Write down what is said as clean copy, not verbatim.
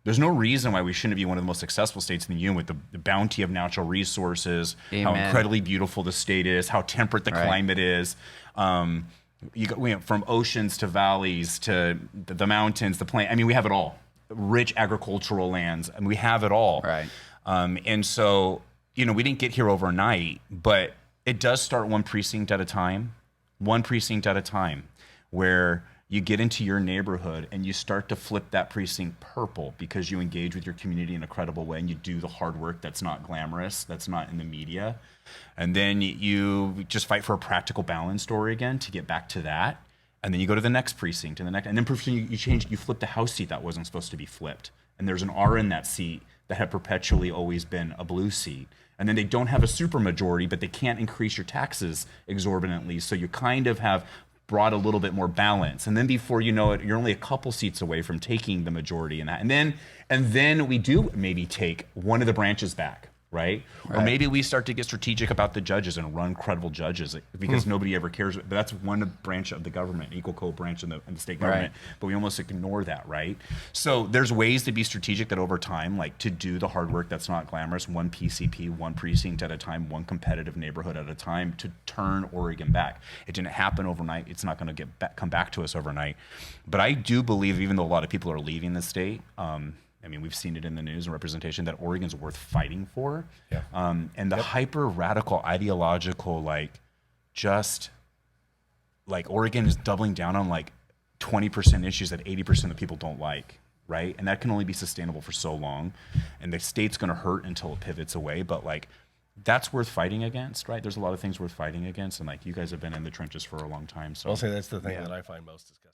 There's no reason why we shouldn't be one of the most successful states in the union with the bounty of natural resources, how Amen. incredibly beautiful the state is, how temperate the climate is. From oceans to valleys to the mountains, the plain. I mean, we have it all. Rich agricultural lands, and we have it all. Right. And so, we didn't get here overnight, but it does start one precinct at a time, where you get into your neighborhood and you start to flip that precinct purple because you engage with your community in a credible way and you do the hard work that's not glamorous, that's not in the media. And then you just fight for a practical balance story again to get back to that. And then you go to the next precinct and the next, and then you flip the House seat that wasn't supposed to be flipped. And there's an R in that seat that had perpetually always been a blue seat. And then they don't have a supermajority, but they can't increase your taxes exorbitantly. So you kind of have brought a little bit more balance. And then before you know it, you're only a couple seats away from taking the majority in that. And then we do maybe take one of the branches back, right? Or maybe we start to get strategic about the judges and run credible judges because nobody ever cares. But that's one branch of the government, equal co-branch in the state government. But we almost ignore that, right? So there's ways to be strategic that over time, like to do the hard work that's not glamorous, one PCP, one precinct at a time, one competitive neighborhood at a time to turn Oregon back. It didn't happen overnight. It's not going to come back to us overnight. But I do believe, even though a lot of people are leaving the state, I mean, we've seen it in the news and representation that Oregon's worth fighting for. Yeah. And the hyper radical ideological, Oregon is doubling down on 20% issues that 80% of people don't like, right? And that can only be sustainable for so long. And the state's going to hurt until it pivots away. But that's worth fighting against, right? There's a lot of things worth fighting against. And you guys have been in the trenches for a long time. So I'll say that's the thing that I find most disgusting.